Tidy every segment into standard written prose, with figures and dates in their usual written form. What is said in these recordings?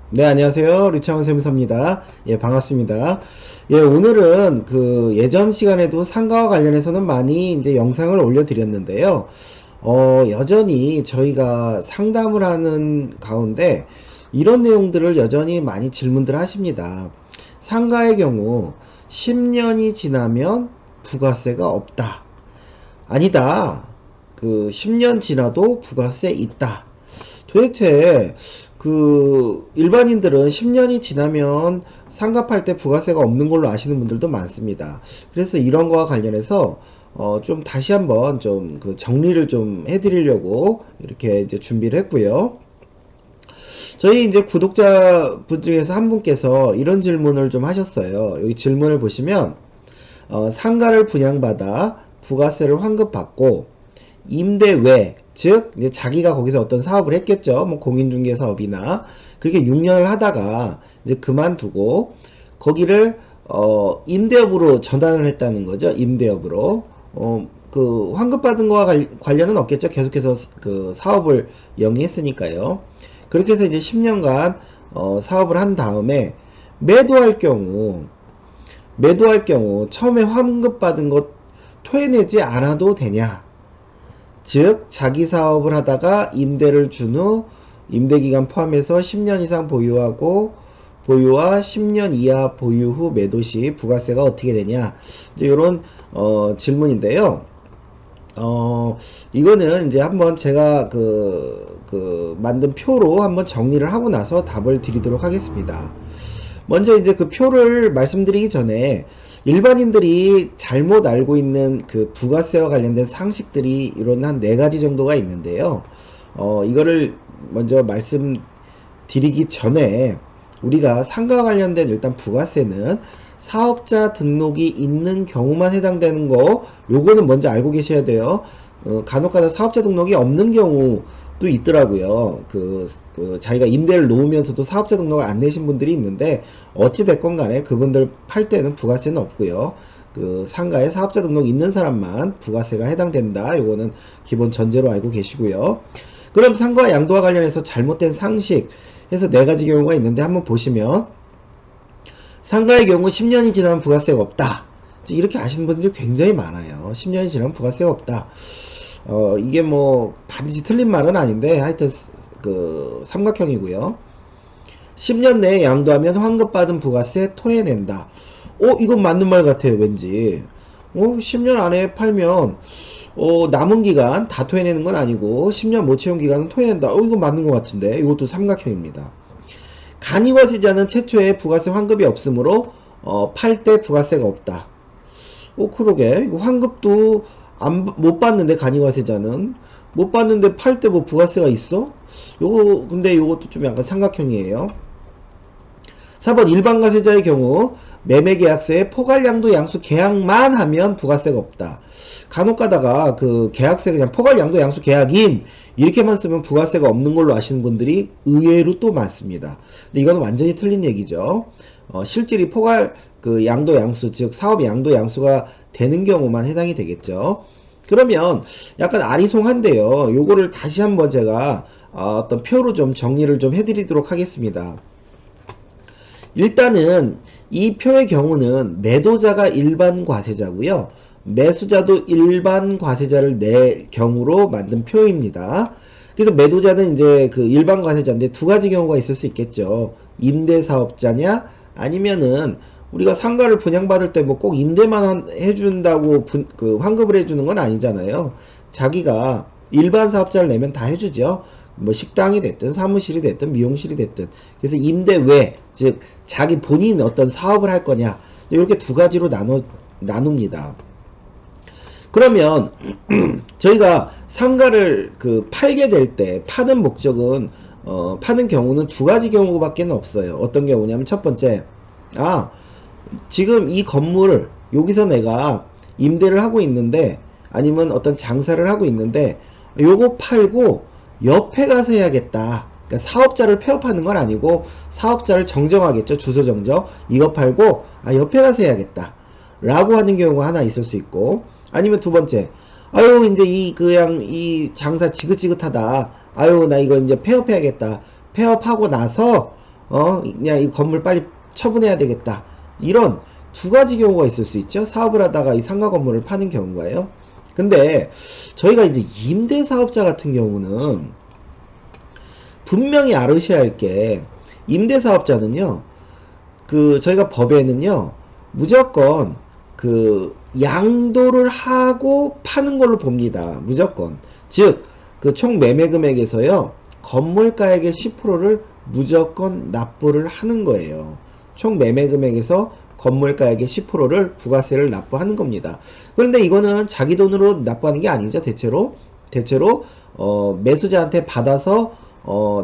네, 안녕하세요. 류창원 세무사입니다. 예, 반갑습니다. 예, 오늘은 그 예전 시간에도 상가와 관련해서는 많이 이제 영상을 올려드렸는데요. 여전히 저희가 상담을 하는 가운데 이런 내용들을 여전히 많이 질문들 하십니다. 상가의 경우 10년이 지나면 부가세가 없다. 아니다. 그 10년 지나도 부가세 있다. 도대체 그 일반인들은 10년이 지나면 상가팔 때 부가세가 없는 걸로 아시는 분들도 많습니다. 그래서 이런 거와 관련해서 좀 다시 한번 좀 그 정리를 좀 해드리려고 이렇게 이제 준비를 했고요. 저희 이제 구독자분 중에서 한 분께서 이런 질문을 좀 하셨어요. 여기 질문을 보시면 상가를 분양받아 부가세를 환급받고 임대 외, 즉 이제 자기가 거기서 어떤 사업을 했겠죠. 뭐 공인중개사업이나 그렇게 6년을 하다가 이제 그만두고 거기를 임대업으로 전환을 했다는 거죠. 임대업으로. 그 환급받은 거와 관련은 없겠죠. 계속해서 그 사업을 영위했으니까요. 그렇게 해서 이제 10년간 사업을 한 다음에 매도할 경우 처음에 환급받은 것 토해내지 않아도 되냐? 즉 자기 사업을 하다가 임대를 준 후 임대기간 포함해서 10년 이상 보유하고 보유와 10년 이하 보유 후 매도 시 부가세가 어떻게 되냐, 이제 이런 질문인데요. 이거는 이제 한번 제가 만든 표로 한번 정리를 하고 나서 답을 드리도록 하겠습니다. 먼저 이제 그 표를 말씀드리기 전에 일반인들이 잘못 알고 있는 그 부가세와 관련된 상식들이 이런 한 4가지 정도가 있는데요. 이거를 먼저 말씀드리기 전에 우리가 상가와 관련된 일단 부가세는 사업자 등록이 있는 경우만 해당되는 거, 요거는 먼저 알고 계셔야 돼요. 간혹가다 사업자 등록이 없는 경우도 있더라고요. 자기가 임대를 놓으면서도 사업자 등록을 안 내신 분들이 있는데, 어찌됐건 간에 그분들 팔 때는 부가세는 없고요. 그 상가에 사업자 등록 있는 사람만 부가세가 해당된다. 요거는 기본 전제로 알고 계시고요. 그럼 상가와 양도와 관련해서 잘못된 상식 해서 4가지 경우가 있는데, 한번 보시면 상가의 경우 10년이 지나면 부가세가 없다. 이렇게 아시는 분들이 굉장히 많아요. 10년이 지나면 부가세가 없다. 이게 뭐 반드시 틀린 말은 아닌데 하여튼 그 삼각형이고요. 10년 내에 양도하면 환급받은 부가세 토해낸다. 이건 맞는 말 같아요. 왠지 10년 안에 팔면 남은 기간 다 토해내는 건 아니고 10년 못 채운 기간은 토해낸다. 이건 맞는 것 같은데 이것도 삼각형입니다. 간이과세자는 최초에 부가세 환급이 없으므로 팔 때 부가세가 없다. 그러게 이거 환급도 못 받는데, 간이과세자는 못 받는데 팔 때 뭐 부가세가 있어? 근데 요것도 좀 약간 삼각형이에요. 4번 일반과세자의 경우 매매계약서에 포괄양도 양수 계약만 하면 부가세가 없다. 간혹 가다가 그 계약세 그냥 포괄양도 양수 계약임 이렇게만 쓰면 부가세가 없는 걸로 아시는 분들이 의외로 또 많습니다. 근데 이거는 완전히 틀린 얘기죠. 실질이 포괄 그 양도 양수, 즉 사업 양도 양수가 되는 경우만 해당이 되겠죠. 그러면 약간 아리송한데요. 요거를 다시 한번 제가 어떤 표로 좀 정리를 좀 해드리도록 하겠습니다. 일단은 이 표의 경우는 매도자가 일반 과세자고요. 매수자도 일반 과세자를 낼 경우로 만든 표입니다. 그래서 매도자는 이제 그 일반 과세자인데 2가지 경우가 있을 수 있겠죠. 임대사업자냐 아니면은 우리가 상가를 분양받을 때 뭐 꼭 임대만 해준다고 환급을 해주는 건 아니잖아요. 자기가 일반 사업자를 내면 다 해주죠. 뭐 식당이 됐든 사무실이 됐든 미용실이 됐든. 그래서 임대 외, 즉 자기 본인 어떤 사업을 할 거냐, 이렇게 2가지로 나눕니다. 그러면 저희가 상가를 팔게 될 때 파는 목적은 파는 경우는 2가지 경우밖에 없어요. 어떤 경우냐면, 첫 번째, 지금 이 건물을 여기서 내가 임대를 하고 있는데, 아니면 어떤 장사를 하고 있는데 요거 팔고 옆에 가서 해야겠다. 그러니까 사업자를 폐업하는 건 아니고 사업자를 정정하겠죠. 주소 정정. 이거 팔고 옆에 가서 해야겠다 라고 하는 경우가 하나 있을 수 있고, 아니면 2번째, 이제 이 장사 지긋지긋하다. 나 이거 이제 폐업해야겠다. 폐업하고 나서 그냥 이 건물 빨리 처분해야 되겠다. 이런 두 가지 경우가 있을 수 있죠. 사업을 하다가 이 상가 건물을 파는 경우가요. 근데 저희가 이제 임대사업자 같은 경우는 분명히 알으셔야 할 게, 임대사업자는요, 저희가 법에는요, 무조건 양도를 하고 파는 걸로 봅니다. 무조건. 즉, 총 매매 금액에서요, 건물가액의 10%를 무조건 납부를 하는 거예요. 총 매매 금액에서 건물가액의 10%를 부가세를 납부하는 겁니다. 그런데 이거는 자기 돈으로 납부하는 게 아니죠. 대체로 매수자한테 받아서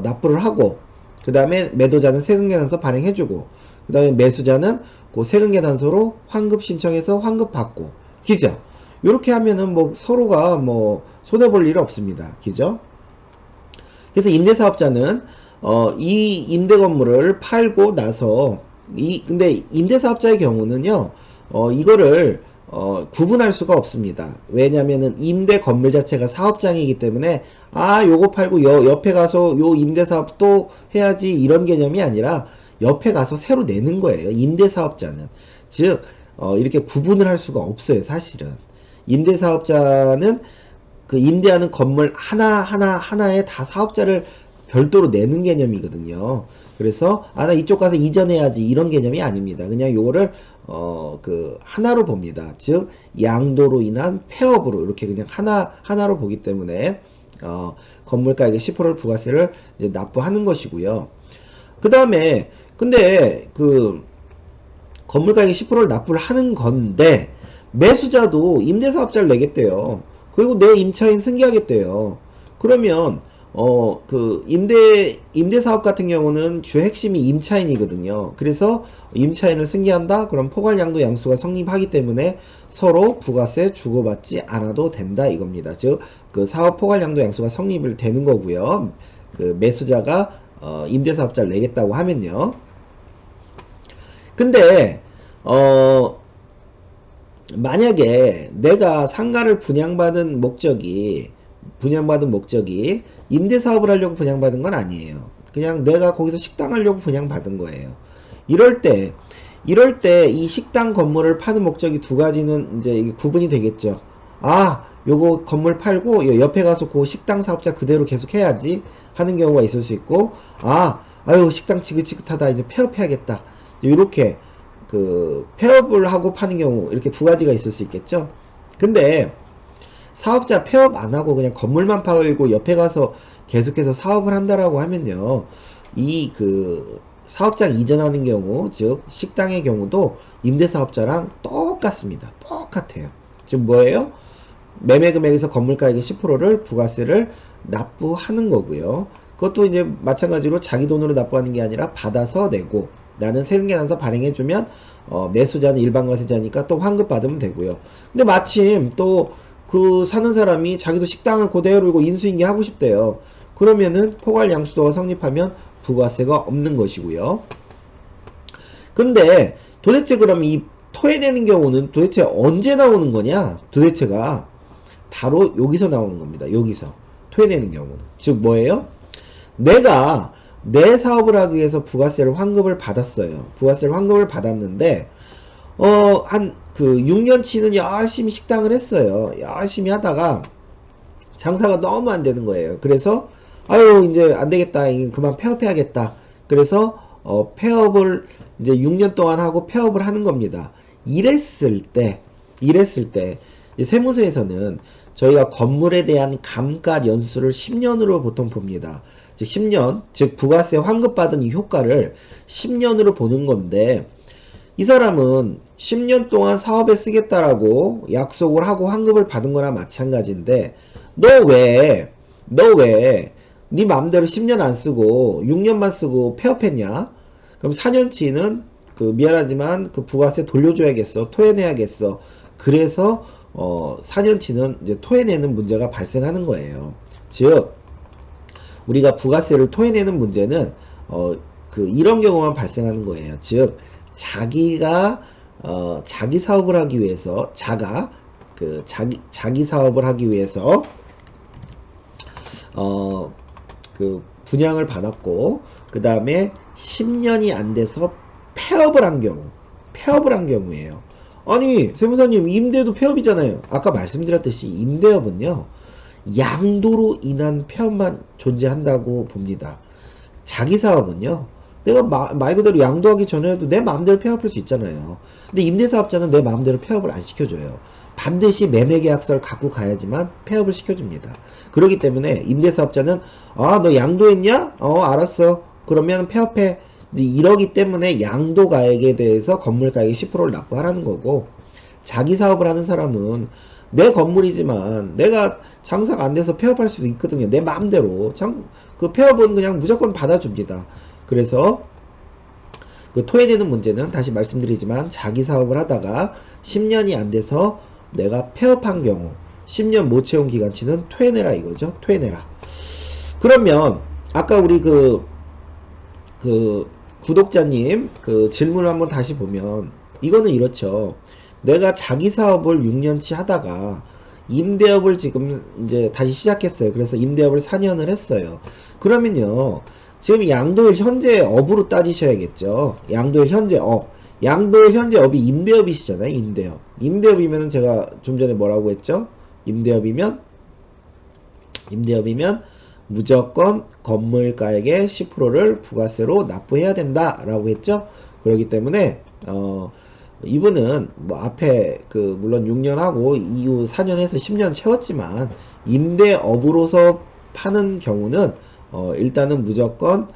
납부를 하고, 그 다음에 매도자는 세금계산서 발행해주고, 그 다음에 매수자는 그 세금계산서로 환급 신청해서 환급 받고, 그죠? 이렇게 하면은 뭐 서로가 뭐 손해볼 일 없습니다. 그죠? 그래서 임대사업자는 이 임대 건물을 팔고 나서, 근데 임대사업자의 경우는요, 이거를 구분할 수가 없습니다. 왜냐면은 임대 건물 자체가 사업장이기 때문에, 요거 팔고 옆에 가서 요 임대사업 또 해야지, 이런 개념이 아니라 옆에 가서 새로 내는 거예요. 임대사업자는. 즉 이렇게 구분을 할 수가 없어요. 사실은 임대사업자는 임대하는 건물 하나에 다 사업자를 별도로 내는 개념이거든요. 그래서 나 이쪽 가서 이전해야지, 이런 개념이 아닙니다. 그냥 요거를 하나로 봅니다. 즉 양도로 인한 폐업으로 이렇게 그냥 하나로 보기 때문에 건물가액의 10%를 부가세를 이제 납부하는 것이고요. 그 다음에 근데 건물가액의 10%를 납부를 하는 건데, 매수자도 임대사업자를 내겠대요. 그리고 내 임차인 승계하겠대요. 그러면 임대사업 같은 경우는 주 핵심이 임차인이거든요. 그래서 임차인을 승계한다? 그럼 포괄양도 양수가 성립하기 때문에 서로 부가세 주고받지 않아도 된다, 이겁니다. 즉 사업 포괄양도 양수가 성립을 되는 거고요. 매수자가 임대사업자를 내겠다고 하면요. 근데 만약에 내가 상가를 분양받은 목적이 임대사업을 하려고 분양받은 건 아니에요. 그냥 내가 거기서 식당 하려고 분양받은 거예요. 이럴 때 이 식당 건물을 파는 목적이 두 가지는 이제 구분이 되겠죠. 요거 건물 팔고 옆에 가서 그 식당 사업자 그대로 계속 해야지 하는 경우가 있을 수 있고, 아유 식당 지긋지긋하다, 이제 폐업해야겠다, 이렇게 폐업을 하고 파는 경우, 이렇게 두 가지가 있을 수 있겠죠. 근데 사업자 폐업 안 하고 그냥 건물만 팔고 옆에 가서 계속해서 사업을 한다라고 하면요, 사업장 이전하는 경우, 즉 식당의 경우도 임대사업자랑 똑같습니다. 똑같아요. 지금 뭐예요? 매매금액에서 건물가액의 10%를 부가세를 납부하는 거고요. 그것도 이제 마찬가지로 자기 돈으로 납부하는 게 아니라 받아서 내고, 나는 세금계산서 발행해주면 매수자는 일반과세자니까 또 환급 받으면 되고요. 근데 마침 또 사는 사람이 자기도 식당을 그대로 이거 인수인계 하고 싶대요. 그러면은 포괄양수도가 성립하면 부가세가 없는 것이고요. 근데 도대체 그럼 이 토해내는 경우는 도대체 언제 나오는 거냐? 도대체가 바로 여기서 나오는 겁니다. 여기서 토해내는 경우는. 즉 뭐예요? 내가 내 사업을 하기 위해서 부가세를 환급을 받았어요. 부가세를 환급을 받았는데 한 6년치는 열심히 식당을 했어요. 열심히 하다가 장사가 너무 안 되는 거예요. 그래서 이제 안 되겠다, 그만 폐업해야겠다. 그래서 폐업을 이제 6년 동안 하고 폐업을 하는 겁니다. 이랬을 때 세무서에서는 저희가 건물에 대한 감가 연수를 10년으로 보통 봅니다. 즉 10년, 즉 부가세 환급받은 이 효과를 10년으로 보는 건데, 이 사람은 10년 동안 사업에 쓰겠다라고 약속을 하고 환급을 받은 거나 마찬가지인데, 너 왜 네 맘대로 10년 안 쓰고 6년만 쓰고 폐업했냐? 그럼 4년치는 미안하지만 부가세 돌려줘야겠어, 토해내야겠어. 그래서 4년치는 이제 토해내는 문제가 발생하는 거예요. 즉 우리가 부가세를 토해내는 문제는 이런 경우만 발생하는 거예요. 즉 자기가 자기 사업을 하기 위해서 자기 사업을 하기 위해서 분양을 받았고, 그 다음에 10년이 안 돼서 폐업을 한 경우, 폐업을 한 경우에요. 아니, 세무사님, 임대도 폐업이잖아요. 아까 말씀드렸듯이 임대업은요, 양도로 인한 폐업만 존재한다고 봅니다. 자기 사업은요, 내가 말 그대로 양도하기 전에도 내 마음대로 폐업할 수 있잖아요. 근데 임대사업자는 내 마음대로 폐업을 안 시켜줘요. 반드시 매매계약서를 갖고 가야지만 폐업을 시켜줍니다. 그렇기 때문에 임대사업자는 아, 너 양도했냐? 알았어. 그러면 폐업해. 이러기 때문에 양도가액에 대해서 건물가액의 10%를 납부하라는 거고, 자기 사업을 하는 사람은 내 건물이지만 내가 장사가 안 돼서 폐업할 수도 있거든요. 내 마음대로. 그 폐업은 그냥 무조건 받아줍니다. 그래서 그 토해내는 문제는 다시 말씀드리지만 자기 사업을 하다가 10년이 안 돼서 내가 폐업한 경우 10년 못 채운 기간치는 토해내라 이거죠. 토해내라. 그러면 아까 우리 그 구독자님 그 질문을 한번 다시 보면 이거는 이렇죠. 내가 자기 사업을 6년치 하다가 임대업을 지금 이제 다시 시작했어요. 그래서 임대업을 4년을 했어요. 그러면요. 지금 양도일 현재 업으로 따지셔야겠죠. 양도일 현재 업. 양도일 현재 업이 임대업이시잖아요. 임대업. 임대업이면 제가 좀 전에 뭐라고 했죠? 임대업이면 무조건 건물가액의 10%를 부가세로 납부해야 된다라고 했죠. 그렇기 때문에 이분은 뭐 앞에 그 물론 6년 하고 이후 4년 해서 10년 채웠지만 임대업으로서 파는 경우는 일단은 무조건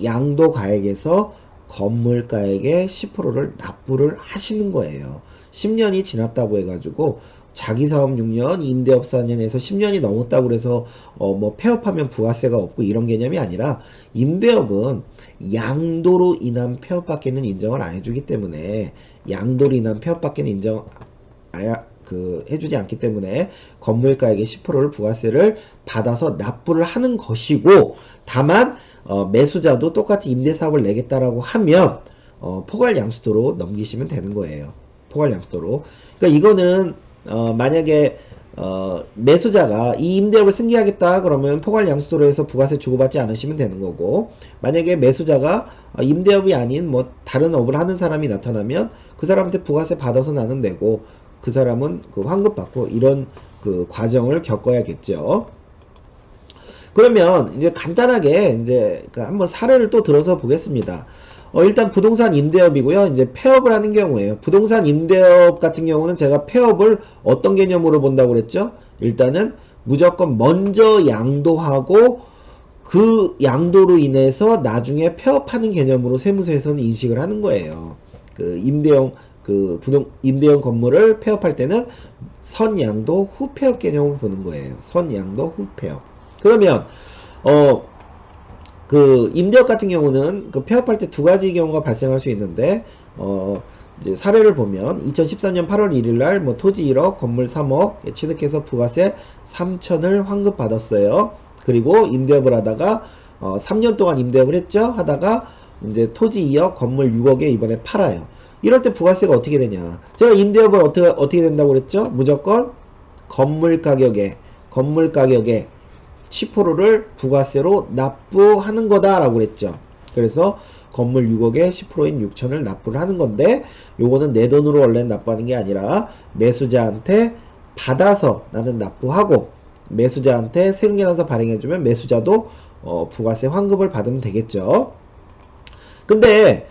양도가액에서 건물가액의 10%를 납부를 하시는 거예요. 10년이 지났다고 해가지고 자기 사업 6년, 임대업 4년에서 10년이 넘었다고 그래서 뭐 폐업하면 부가세가 없고 이런 개념이 아니라 임대업은 양도로 인한 폐업밖에는 인정을 안 해주기 때문에 양도로 인한 폐업밖에는 인정 해주지 않기 때문에 건물가액의 10%를 부가세를 받아서 납부를 하는 것이고 다만 매수자도 똑같이 임대사업을 내겠다라고 하면 포괄양수도로 넘기시면 되는 거예요. 포괄양수도로. 그러니까 이거는 만약에 매수자가 이 임대업을 승계하겠다 그러면 포괄양수도로 해서 부가세 주고받지 않으시면 되는 거고 만약에 매수자가 임대업이 아닌 뭐 다른 업을 하는 사람이 나타나면 그 사람한테 부가세 받아서 나는 되고 그 사람은 그 환급 받고 이런 그 과정을 겪어야겠죠. 그러면 이제 간단하게 이제 한번 사례를 또 들어서 보겠습니다. 일단 부동산 임대업이고요. 이제 폐업을 하는 경우에요. 부동산 임대업 같은 경우는 제가 폐업을 어떤 개념으로 본다고 그랬죠? 일단은 무조건 먼저 양도하고 그 양도로 인해서 나중에 폐업하는 개념으로 세무서에서는 인식을 하는 거예요. 그 임대형 건물을 폐업할 때는 선양도 후 폐업 개념을 보는 거예요. 선양도 후 폐업. 그러면 그 임대업 같은 경우는 그 폐업할 때 두 가지 경우가 발생할 수 있는데 이제 사례를 보면 2013년 8월 1일 날 뭐 토지 1억, 건물 3억 취득해서 부가세 3천을 환급받았어요. 그리고 임대업을 하다가 3년 동안 임대업을 했죠. 하다가 이제 토지 2억, 건물 6억에 이번에 팔아요. 이럴 때 부가세가 어떻게 되냐? 제가 임대업은 어떻게 된다고 그랬죠? 무조건 건물 가격에 10%를 부가세로 납부하는 거다라고 그랬죠. 그래서 건물 6억에 10%인 6천을 납부를 하는 건데 요거는 내 돈으로 원래 납부하는 게 아니라 매수자한테 받아서 나는 납부하고 매수자한테 세금계산서 발행해주면 매수자도 부가세 환급을 받으면 되겠죠. 근데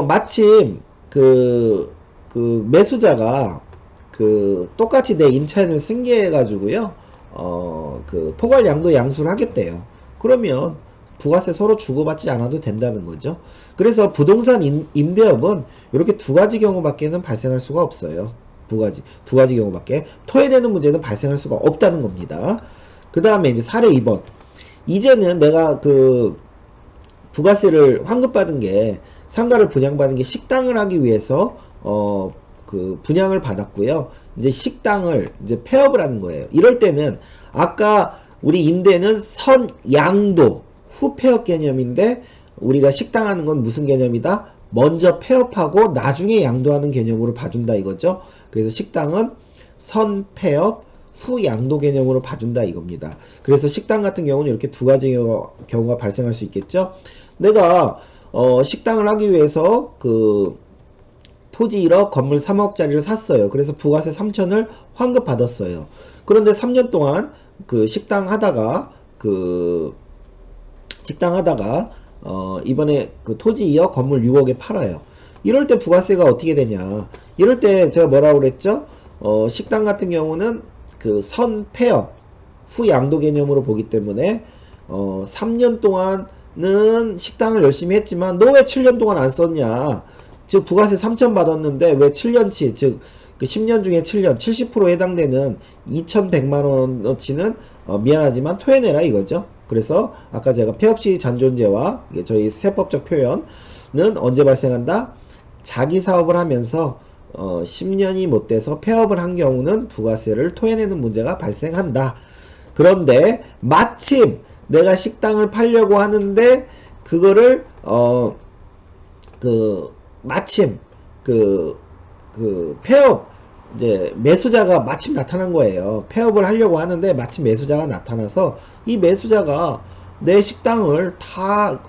마침 그 매수자가 똑같이 내 임차인을 승계해가지고요. 그 포괄양도 양수를 하겠대요. 그러면 부가세 서로 주고받지 않아도 된다는 거죠. 그래서 부동산 임대업은 이렇게 두 가지 경우밖에는 발생할 수가 없어요. 두 가지 경우밖에 토해내는 문제는 발생할 수가 없다는 겁니다. 그 다음에 이제 사례 2번. 이제는 내가 그 부가세를 환급받은 게 상가를 분양받은 게 식당을 하기 위해서 그 분양을 받았고요. 이제 식당을 이제 폐업을 하는 거예요. 이럴 때는 아까 우리 임대는 선양도 후 폐업 개념인데 우리가 식당 하는 건 무슨 개념이다? 먼저 폐업하고 나중에 양도하는 개념으로 봐준다 이거죠. 그래서 식당은 선 폐업 후 양도 개념으로 봐준다 이겁니다. 그래서 식당 같은 경우는 이렇게 두 가지 경우가 발생할 수 있겠죠. 내가 식당을 하기 위해서 그 토지 1억 건물 3억짜리를 샀어요. 그래서 부가세 3천을 환급 받았어요. 그런데 3년 동안 그 식당 하다가 이번에 그 토지 2억 건물 6억에 팔아요. 이럴 때 부가세가 어떻게 되냐? 이럴 때 제가 뭐라고 그랬죠? 식당 같은 경우는 그 선폐업 후 양도 개념으로 보기 때문에 3년 동안은 식당을 열심히 했지만 너 왜 7년 동안 안 썼냐? 즉 부가세 3천 받았는데 왜 7년치 즉 그 10년 중에 7년 70%에 해당되는 2,100만 원어치는 미안하지만 토해내라 이거죠. 그래서 아까 제가 폐업시 잔존재와 저희 세법적 표현은 언제 발생한다? 자기 사업을 하면서 10년이 못 돼서 폐업을 한 경우는 부가세를 토해내는 문제가 발생한다. 그런데 마침 내가 식당을 팔려고 하는데 그거를 마침 폐업 이제 매수자가 마침 나타난 거예요. 폐업을 하려고 하는데 마침 매수자가 나타나서 이 매수자가 내 식당을 다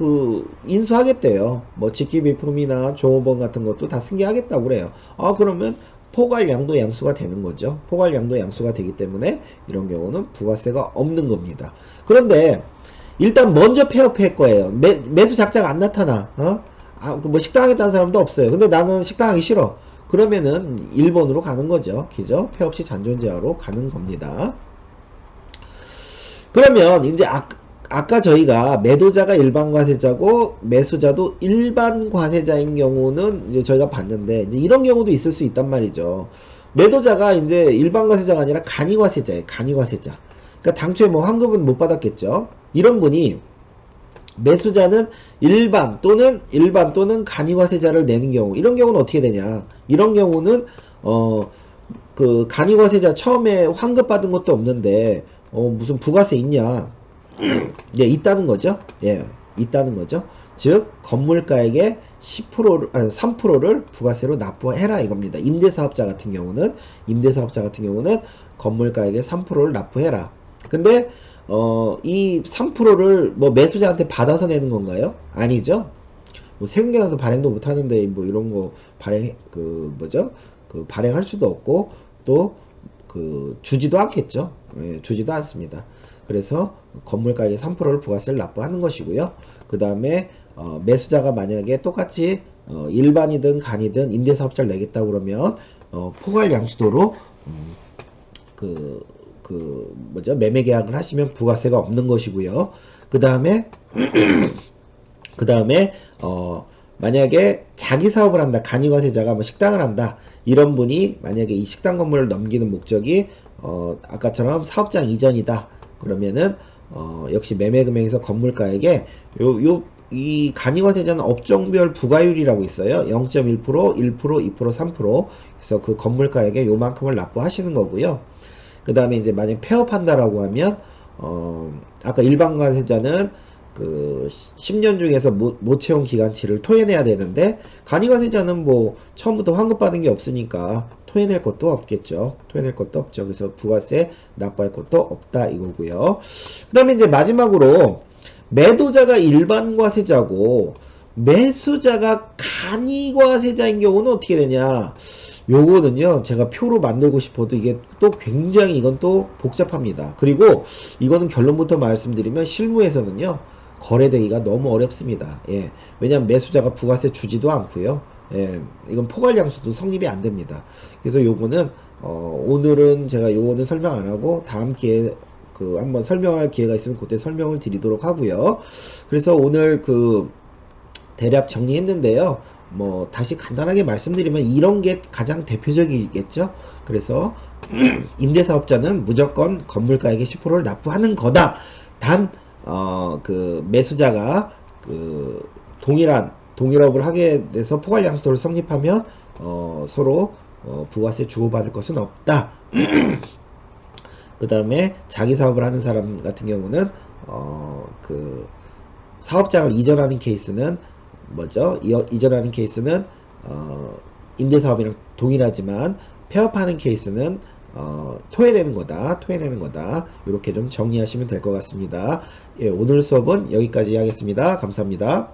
인수하겠대요. 뭐 직기비품이나 종업원 같은 것도 다 승계하겠다고 그래요. 그러면 포괄양도 양수가 되는 거죠. 포괄양도 양수가 되기 때문에 이런 경우는 부가세가 없는 겁니다. 그런데 일단 먼저 폐업할 거예요. 매수 작자가 안 나타나. 뭐 식당 하겠다는 사람도 없어요. 근데 나는 식당 하기 싫어. 그러면은 1번으로 가는 거죠. 기죠? 폐업시 잔존재하로 가는 겁니다. 그러면 이제 아까 저희가 매도자가 일반 과세자고 매수자도 일반 과세자인 경우는 이제 저희가 봤는데 이제 이런 경우도 있을 수 있단 말이죠. 매도자가 이제 일반 과세자가 아니라 간이 과세자예요. 간이 과세자. 그러니까 당초에 뭐 환급은 못 받았겠죠. 이런 분이 매수자는 일반 또는 간이과세자를 내는 경우 이런 경우는 어떻게 되냐 이런 경우는 그 간이과세자 처음에 환급 받은 것도 없는데 무슨 부가세 있냐 예 있다는 거죠. 예 있다는 거죠. 즉 건물가액의 10%를 아니 3%를 부가세로 납부해라 이겁니다. 임대사업자 같은 경우는 건물가액의 3%를 납부해라. 근데 이 3%를 뭐 매수자한테 받아서 내는 건가요? 아니죠. 뭐 세금계 나서 발행도 못 하는데 뭐 이런 거 발행할 수도 없고 또 주지도 않겠죠. 예, 주지도 않습니다. 그래서 건물가액의 3%를 부가세를 납부하는 것이고요. 그 다음에 매수자가 만약에 똑같이 일반이든 간이든 임대사업자를 내겠다 그러면 포괄양수도로 매매 계약을 하시면 부가세가 없는 것이고요. 그 다음에 만약에 자기 사업을 한다. 간이과세자가 뭐 식당을 한다. 이런 분이 만약에 이 식당 건물을 넘기는 목적이 아까처럼 사업장 이전이다. 그러면은 역시 매매금액에서 건물가액에 이 간이과세자는 업종별 부과율이라고 있어요. 0.1%, 1%, 2%, 3%. 그래서 그 건물가액에 요만큼을 납부하시는 거고요. 그 다음에 이제 만약 폐업한다라고 하면 아까 일반 과세자는 그 10년 중에서 못 채운 기간치를 토해내야 되는데 간이과세자는 뭐 처음부터 환급받은 게 없으니까 토해낼 것도 없겠죠. 토해낼 것도 없죠. 그래서 부가세 납부할 것도 없다 이거고요. 그 다음에 이제 마지막으로 매도자가 일반 과세자고 매수자가 간이과세자인 경우는 어떻게 되냐. 요거는요 제가 표로 만들고 싶어도 이게 또 굉장히 이건 또 복잡합니다. 그리고 이거는 결론부터 말씀드리면 실무에서는요 거래되기가 너무 어렵습니다. 예, 왜냐하면 매수자가 부가세 주지도 않고요. 예, 이건 포괄양수도 성립이 안 됩니다. 그래서 요거는 오늘은 제가 요거는 설명 안 하고 다음 기회에 한번 설명할 기회가 있으면 그때 설명을 드리도록 하고요. 그래서 오늘 대략 정리했는데요. 뭐 다시 간단하게 말씀드리면 이런 게 가장 대표적이겠죠. 그래서 임대사업자는 무조건 건물가액의 10%를 납부하는 거다. 단 매수자가 동일업을 하게 돼서 포괄양수도를 성립하면 서로 부가세 주고받을 것은 없다. 그 다음에 자기 사업을 하는 사람 같은 경우는 사업장을 이전하는 케이스는 뭐죠? 이전하는 케이스는 임대사업이랑 동일하지만 폐업하는 케이스는 토해내는 거다. 이렇게 좀 정리하시면 될 것 같습니다. 예, 오늘 수업은 여기까지 하겠습니다. 감사합니다.